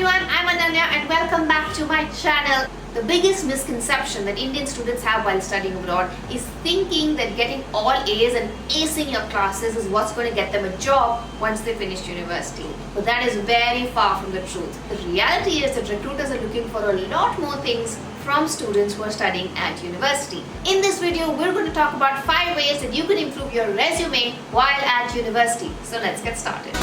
everyone, I'm Ananya and welcome back to my channel. The biggest misconception that Indian students have while studying abroad is thinking that getting all A's and acing your classes is what's going to get them a job once they finish university. But that is very far from the truth. The reality is that recruiters are looking for a lot more things from students who are studying at university. In this video, we're going to talk about 5 ways that you can improve your resume while at university. So let's get started.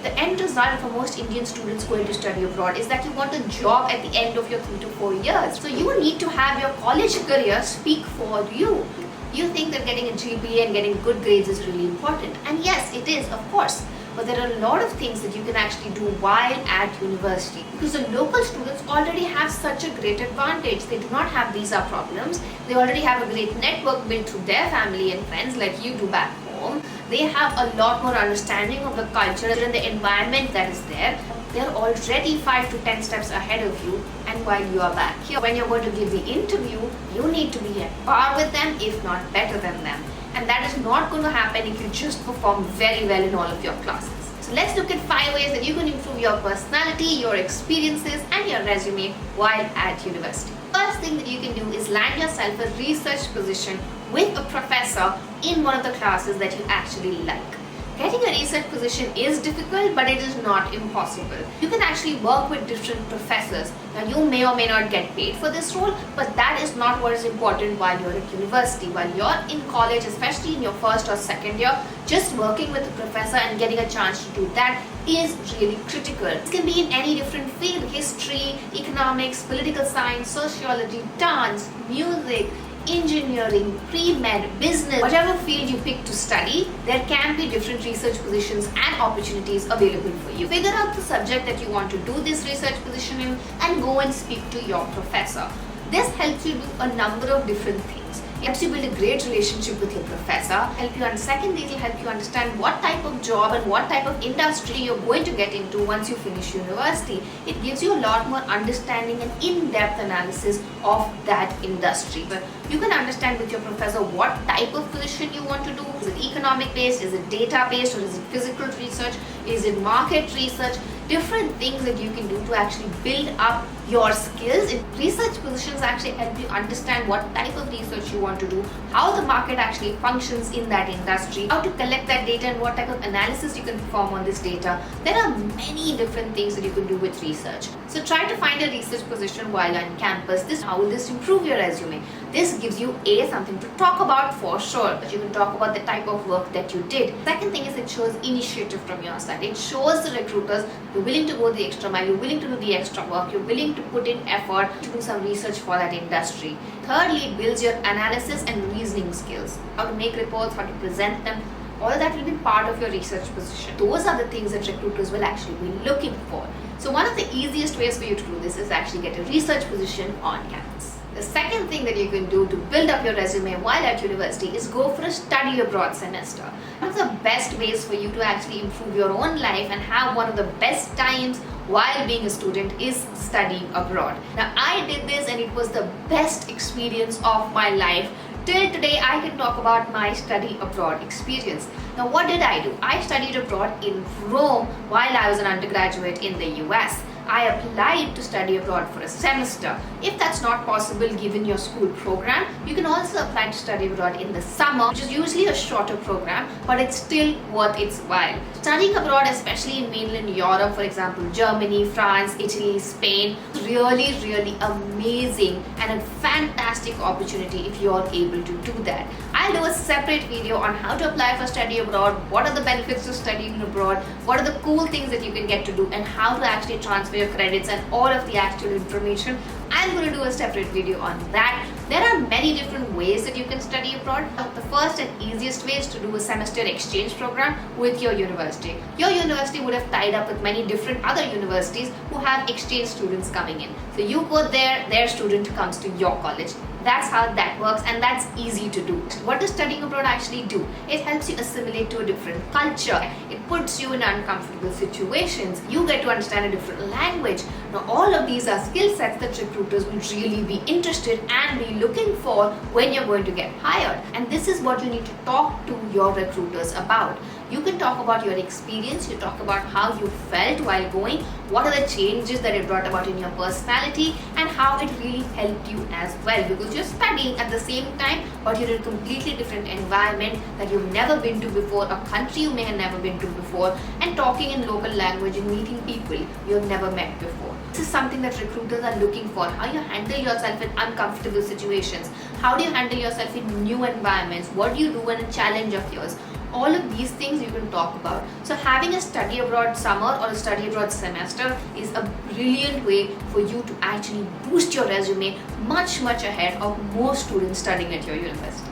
The end result for most Indian students going to study abroad is that you want a job at the end of your 3 to 4 years. So you need to have your college career speak for you. You think that getting a GPA and getting good grades is really important. And yes, it is, of course. But there are a lot of things that you can actually do while at university. Because the local students already have such a great advantage. They do not have visa problems. They already have a great network built through their family and friends like you do back home. They have a lot more understanding of the culture and the environment that is there. They're already 5 to 10 steps ahead of you, and while you are back here, when you're going to give the interview, you need to be at par with them, if not better than them. And that is not going to happen if you just perform very well in all of your classes. So let's look at 5 ways that you can improve your personality, your experiences, and your resume while at university. First thing that you can do is land yourself a research position with a professor in one of the classes that you actually like. Getting a research position is difficult, but it is not impossible. You can actually work with different professors. Now, you may or may not get paid for this role, but that is not what is important while you're at university. While you're in college, especially in your first or second year, just working with a professor and getting a chance to do that is really critical. This can be in any different field: history, economics, political science, sociology, dance, music, engineering, pre-med, business, whatever field you pick to study, there can be different research positions and opportunities available for you. Figure out the subject that you want to do this research position in and go and speak to your professor. This helps you do a number of different things. It helps you build a great relationship with your professor. Secondly, it will help you understand what type of job and what type of industry you're going to get into once you finish university. It gives you a lot more understanding and in-depth analysis of that industry. But you can understand with your professor what type of position you want to do. Is it economic based? Is it data based? Or is it physical research? Is it market research? Different things that you can do to actually build up your skills. Research positions actually help you understand what type of research you want to do, how the market actually functions in that industry, how to collect that data, and what type of analysis you can perform on this data. There are many different things that you can do with research. So try to find a research position while on campus. How will this improve your resume? This gives you something to talk about for sure. You can talk about the type of work that you did. Second thing is it shows initiative from your side. It shows the recruiters you're willing to go the extra mile, you're willing to do the extra work, you're willing to put in effort to do some research for that industry. Thirdly, it builds your analysis and reasoning skills. How to make reports, how to present them. All of that will be part of your research position. Those are the things that recruiters will actually be looking for. So one of the easiest ways for you to do this is actually get a research position on campus. The second thing that you can do to build up your resume while at university is go for a study abroad semester. One of the best ways for you to actually improve your own life and have one of the best times while being a student is studying abroad. Now, I did this and it was the best experience of my life. Till today, I can talk about my study abroad experience. Now, what did I do? I studied abroad in Rome while I was an undergraduate in the US. I applied to study abroad for a semester. If that's not possible given your school program, you can also apply to study abroad in the summer, which is usually a shorter program, but it's still worth its while. Studying abroad, especially in mainland Europe, for example, Germany, France, Italy, Spain, is really, really amazing and a fantastic opportunity if you're able to do that. I'll do a separate video on how to apply for study abroad, what are the benefits of studying abroad, what are the cool things that you can get to do, and how to actually transfer your credits and all of the actual information. I'm going to do a separate video on that. There are many different ways that you can study abroad. The first and easiest way is to do a semester exchange program with your university. Your university would have tied up with many different other universities who have exchange students coming in. So you go there, their student comes to your college. That's how that works, and that's easy to do. What does studying abroad actually do? It helps you assimilate to a different culture. It puts you in uncomfortable situations. You get to understand a different language. Now, all of these are skill sets that recruiters will really be interested and be looking for when you're going to get hired. And this is what you need to talk to your recruiters about. You can talk about your experience, you talk about how you felt while going, what are the changes that it brought about in your personality, and how it really helped you as well, because you're studying at the same time, but you're in a completely different environment that you've never been to before, a country you may have never been to before, and talking in local language and meeting people you've never met before. This is something that recruiters are looking for, how you handle yourself in uncomfortable situations, how do you handle yourself in new environments, what do you do when a challenge appears. All of these things you can talk about. So having a study abroad summer or a study abroad semester is a brilliant way for you to actually boost your resume much ahead of most students studying at your university.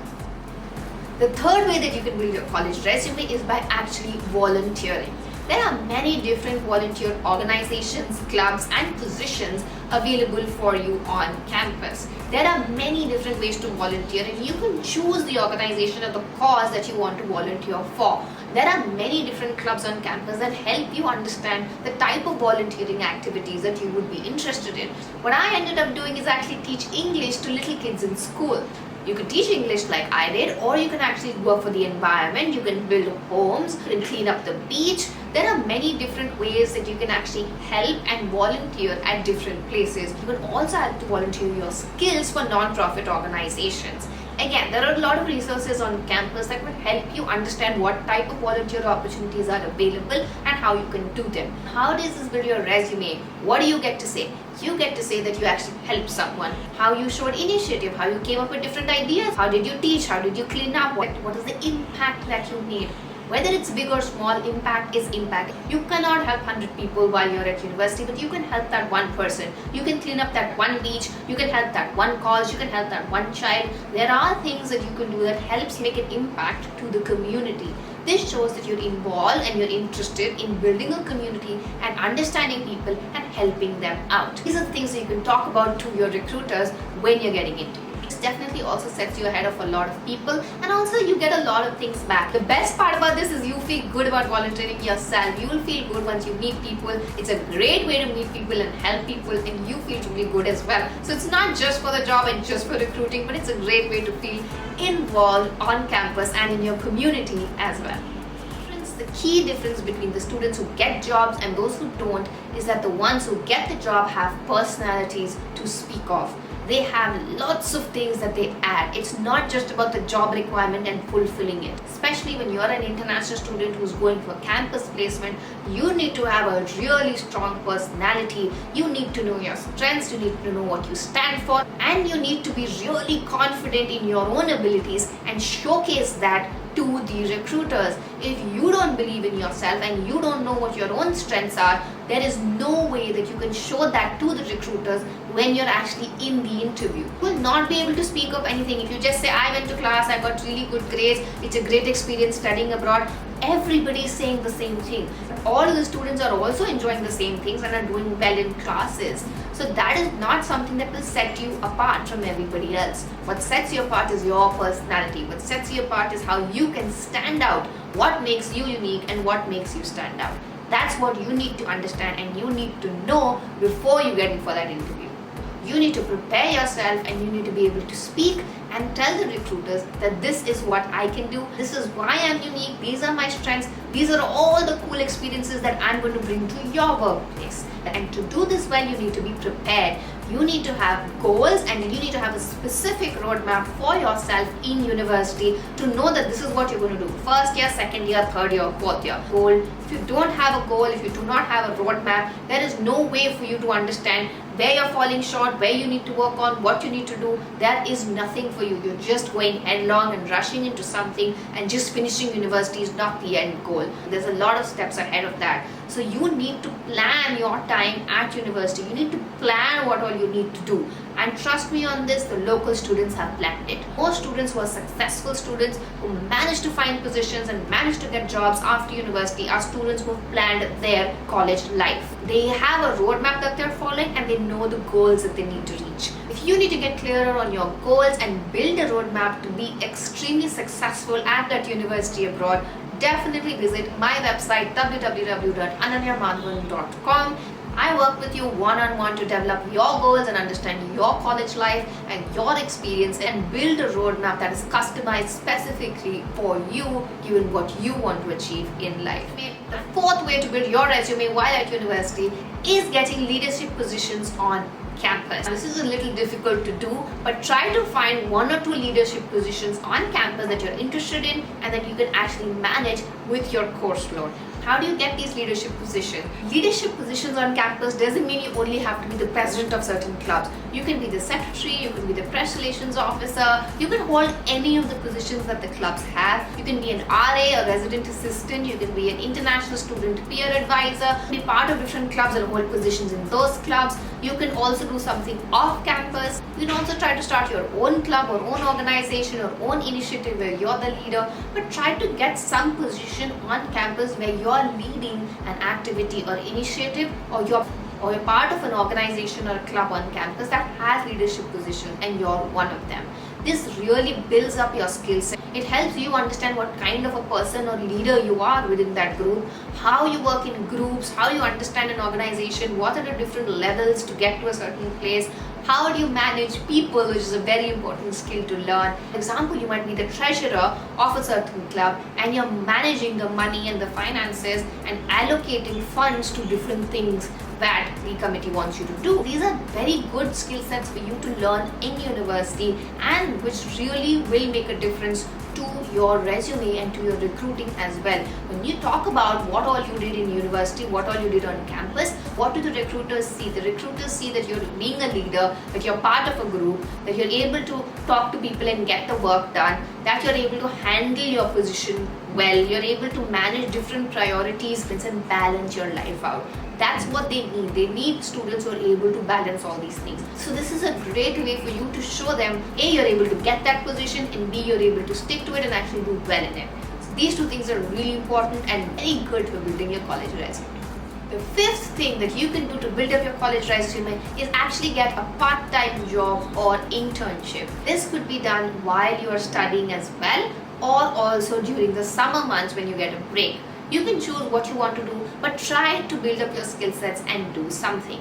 The third way that you can build your college resume is by actually volunteering. There are many different volunteer organizations, clubs, and positions available for you on campus. There are many different ways to volunteer, and you can choose the organization or the cause that you want to volunteer for. There are many different clubs on campus that help you understand the type of volunteering activities that you would be interested in. What I ended up doing is actually teach English to little kids in school. You can teach English like I did, or you can actually work for the environment, you can build homes, you can clean up the beach. There are many different ways that you can actually help and volunteer at different places. You can also have to volunteer your skills for non-profit organizations. Again, there are a lot of resources on campus that will help you understand what type of volunteer opportunities are available and how you can do them. How does this build your resume? What do you get to say? You get to say that you actually helped someone, how you showed initiative, how you came up with different ideas, how did you teach, how did you clean up, what is the impact that you made. Whether it's big or small, impact is impact. You cannot help 100 people while you're at university, but you can help that one person. You can clean up that one beach, you can help that one cause, you can help that one child. There are things that you can do that helps make an impact to the community. This shows that you're involved and you're interested in building a community and understanding people and helping them out. These are the things that you can talk about to your recruiters when you're getting interviewed. This definitely also sets you ahead of a lot of people, and also you get a lot of things back. The best part about this is you feel good about volunteering yourself. You will feel good once you meet people. It's a great way to meet people and help people, and you feel really good as well. So it's not just for the job and just for recruiting, but it's a great way to feel involved on campus and in your community as well. The key difference between the students who get jobs and those who don't is that the ones who get the job have personalities to speak of. They have lots of things that they add. It's not just about the job requirement and fulfilling it. Especially when you're an international student who's going for campus placement, you need to have a really strong personality. You need to know your strengths, you need to know what you stand for, and you need to be really confident in your own abilities and showcase that to the recruiters. If you don't believe in yourself and you don't know what your own strengths are, there is no way that you can show that to the recruiters when you're actually in the interview. You will not be able to speak of anything. If you just say, I went to class, I got really good grades, it's a great experience studying abroad, everybody is saying the same thing. All of the students are also enjoying the same things and are doing well in classes. So that is not something that will set you apart from everybody else. What sets you apart is your personality. What sets you apart is how you can stand out, what makes you unique and what makes you stand out. That's what you need to understand and you need to know before you get in for that interview. You need to prepare yourself and you need to be able to speak and tell the recruiters that this is what I can do, this is why I'm unique, these are my strengths, these are all the cool experiences that I'm going to bring to your workplace. And to do this well, you need to be prepared. You need to have goals and you need to have a specific roadmap for yourself in university to know that this is what you're going to do. First year, second year, third year, fourth year. Goal. If you don't have a goal, if you do not have a roadmap, there is no way for you to understand where you're falling short, where you need to work on, what you need to do. There is nothing for you. You're just going headlong and rushing into something, and just finishing university is not the end goal. There's a lot of steps ahead of that. So you need to plan your time at university. You need to plan what all you need to do. And trust me on this, the local students have planned it. Most students who are successful students who manage to find positions and manage to get jobs after university are students who have planned their college life. They have a roadmap that they're following and they know the goals that they need to reach. If you need to get clearer on your goals and build a roadmap to be extremely successful at that university abroad, definitely visit my website www.ananyamadhavan.com. I work with you one-on-one to develop your goals and understand your college life and your experience and build a roadmap that is customized specifically for you, given what you want to achieve in life. The fourth way to build your resume while at university is getting leadership positions on campus. This is a little difficult to do, but try to find 1 or 2 leadership positions on campus that you're interested in and that you can actually manage with your course load. How do you get these leadership positions? Leadership positions on campus doesn't mean you only have to be the president of certain clubs. You can be the secretary, you can be the press relations officer, you can hold any of the positions that the clubs have. You can be an RA, a resident assistant, you can be an international student peer advisor, be part of different clubs and hold positions in those clubs. You can also do something off campus. You can also try to start your own club or own organization or own initiative where you're the leader, but try to get some position on campus where you're leading an activity or initiative, or you're part of an organization or a club on campus that has leadership position and you're one of them. This really builds up your skill set. It helps you understand what kind of a person or leader you are within that group, how you work in groups, how you understand an organization, what are the different levels to get to a certain place, how do you manage people, which is a very important skill to learn. For example, you might be the treasurer of a certain club and you're managing the money and the finances and allocating funds to different things that the committee wants you to do. These are very good skill sets for you to learn in university and which really will make a difference to your resume and to your recruiting as well. When you talk about what all you did in university, what all you did on campus, what do the recruiters see? The recruiters see that you're being a leader, that you're part of a group, that you're able to talk to people and get the work done, that you're able to handle your position well, you're able to manage different priorities and balance your life out. That's what they need. They need students who are able to balance all these things. So this is a great way for you to show them, A, you're able to get that position, and B, you're able to stick to it and actually do well in it. So these 2 things are really important and very good for building your college resume. The 5th thing that you can do to build up your college resume is actually get a part-time job or internship. This could be done while you are studying as well, or also during the summer months when you get a break. You can choose what you want to do, but try to build up your skill sets and do something.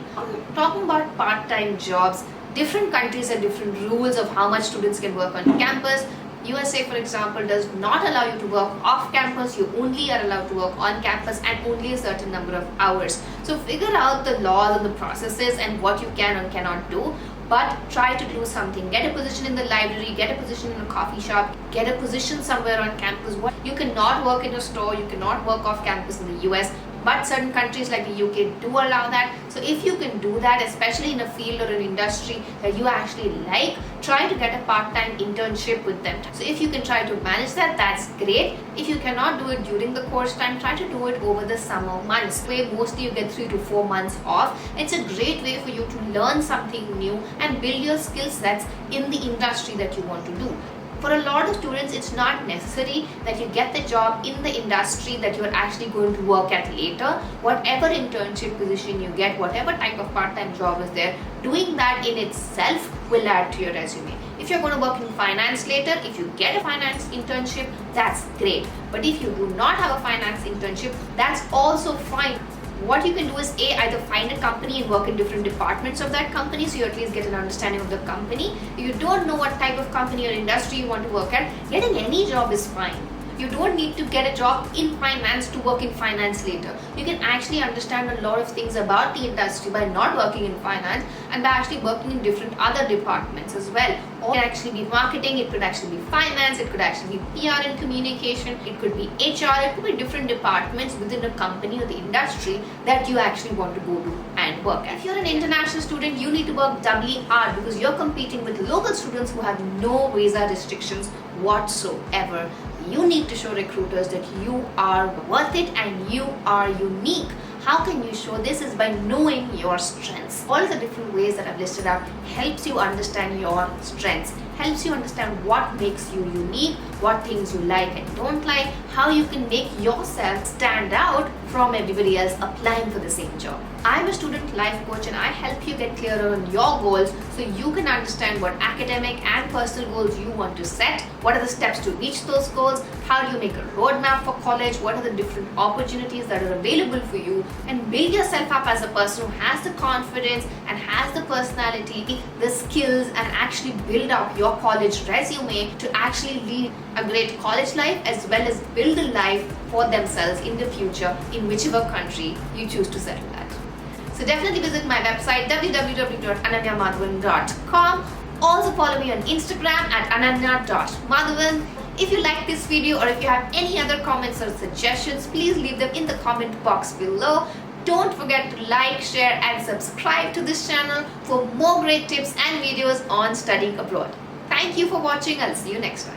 Talking about part-time jobs, different countries have different rules of how much students can work on campus. USA, for example, does not allow you to work off campus. You only are allowed to work on campus and only a certain number of hours. So figure out the laws and the processes and what you can and cannot do. But try to do something. Get a position in the library, get a position in a coffee shop, get a position somewhere on campus. You cannot work in a store, you cannot work off campus in the US, but certain countries like the UK do allow that. So if you can do that, especially in a field or an industry that you actually like, try to get a part-time internship with them. So if you can try to manage that, that's great. If you cannot do it during the course time, try to do it over the summer months, where mostly you get 3 to 4 months off. It's a great way for you to learn something new and build your skill sets in the industry that you want to do. For a lot of students, it's not necessary that you get the job in the industry that you're actually going to work at later. Whatever internship position you get, whatever type of part-time job is there, doing that in itself will add to your resume. If you're going to work in finance later, if you get a finance internship, that's great. But if you do not have a finance internship, that's also fine. What you can do is either find a company and work in different departments of that company, so you at least get an understanding of the company. If you don't know what type of company or industry you want to work at, getting any job is fine. You don't need to get a job in finance to work in finance later. You can actually understand a lot of things about the industry by not working in finance and by actually working in different other departments as well. Or it could actually be marketing, it could actually be finance, it could actually be PR and communication, it could be HR, it could be different departments within a company or the industry that you actually want to go to and work at. If you're an international student, you need to work doubly hard because you're competing with local students who have no visa restrictions whatsoever. You need to show recruiters that you are worth it and you are unique. How can you show this? Is by knowing your strengths. All of the different ways that I've listed out helps you understand your strengths. helps you understand what makes you unique, what things you like and don't like, how you can make yourself stand out from everybody else applying for the same job. I'm a student life coach and I help you get clearer on your goals so you can understand what academic and personal goals you want to set, what are the steps to reach those goals, how do you make a roadmap for college, what are the different opportunities that are available for you, and build yourself up as a person who has the confidence and has the personality, the skills, and actually build up your college resume to actually lead a great college life as well as build a life for themselves in the future in whichever country you choose to settle at. So definitely visit my website www.ananyamadhavan.com. Also follow me on Instagram at ananya.madhavan. If you like this video or if you have any other comments or suggestions, please leave them in the comment box below. Don't forget to like, share and subscribe to this channel for more great tips and videos on studying abroad. Thank you for watching. I'll see you next time.